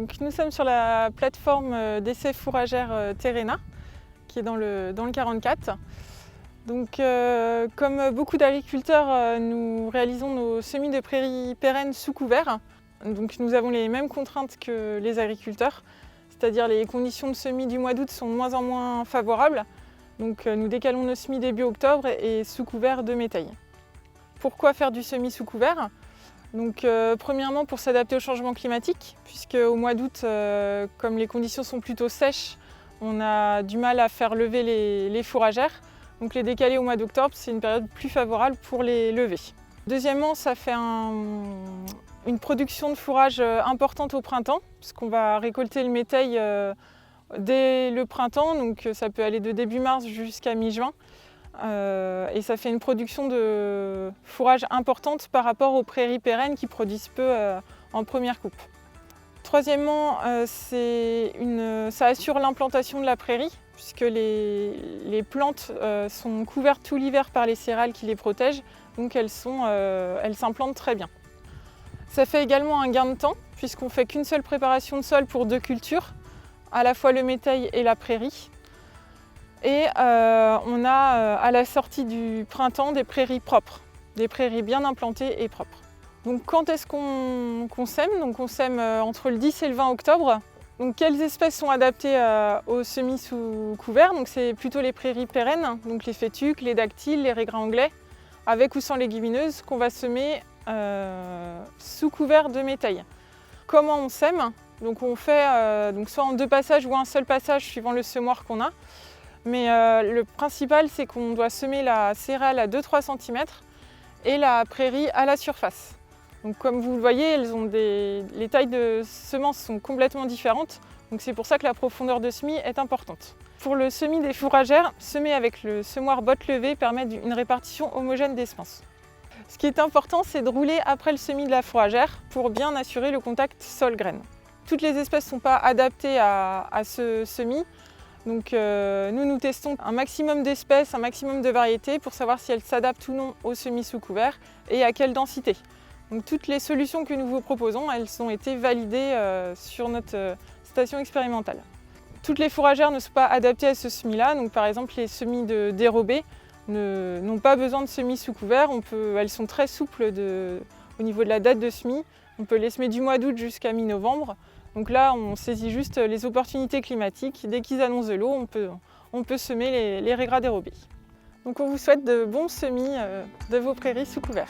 Donc, nous sommes sur la plateforme d'essai fourragère Terrena, qui est dans le 44. Donc, comme beaucoup d'agriculteurs, nous réalisons nos semis de prairies pérennes sous couvert. Donc, nous avons les mêmes contraintes que les agriculteurs, c'est-à-dire les conditions de semis du mois d'août sont de moins en moins favorables. Donc, nous décalons nos semis début octobre et sous couvert de métail. Pourquoi faire du semis sous couvert ? Donc, premièrement pour s'adapter au changement climatique, puisque au mois d'août, comme les conditions sont plutôt sèches, on a du mal à faire lever les fourragères. Donc les décaler au mois d'octobre, c'est une période plus favorable pour les lever. Deuxièmement, ça fait une production de fourrage importante au printemps, puisqu'on va récolter le métail dès le printemps, donc ça peut aller de début mars jusqu'à mi-juin. Et ça fait une production de fourrage importante par rapport aux prairies pérennes qui produisent peu en première coupe. Troisièmement, ça assure l'implantation de la prairie, puisque les plantes sont couvertes tout l'hiver par les céréales qui les protègent, donc elles s'implantent très bien. Ça fait également un gain de temps, puisqu'on ne fait qu'une seule préparation de sol pour deux cultures, à la fois le métail et la prairie. Et on a à la sortie du printemps des prairies propres, des prairies bien implantées et propres. Donc quand est-ce qu'on sème ? Donc on sème entre le 10 et le 20 octobre. Donc quelles espèces sont adaptées aux semis sous couvert ? Donc c'est plutôt les prairies pérennes, donc les fétuques, les dactyles, les raigrats anglais, avec ou sans légumineuses, qu'on va semer sous couvert de métail. Comment on sème ? Donc on fait soit en deux passages ou un seul passage suivant le semoir qu'on a. Mais le principal, c'est qu'on doit semer la céréale à 2-3 cm et la prairie à la surface. Donc comme vous le voyez, les tailles de semences sont complètement différentes. Donc c'est pour ça que la profondeur de semis est importante. Pour le semis des fourragères, semer avec le semoir botte levée permet une répartition homogène des semences. Ce qui est important, c'est de rouler après le semis de la fourragère pour bien assurer le contact sol-graine. Toutes les espèces ne sont pas adaptées à ce semis. Donc nous testons un maximum d'espèces, un maximum de variétés pour savoir si elles s'adaptent ou non au semis sous couvert et à quelle densité. Donc toutes les solutions que nous vous proposons, elles ont été validées sur notre station expérimentale. Toutes les fourragères ne sont pas adaptées à ce semis-là, donc par exemple les semis dérobés n'ont pas besoin de semis sous couvert, elles sont très souples au niveau de la date de semis. On peut les semer du mois d'août jusqu'à mi-novembre. Donc là, on saisit juste les opportunités climatiques. Dès qu'ils annoncent de l'eau, on peut semer les raigrats dérobés. Donc on vous souhaite de bons semis de vos prairies sous couvert.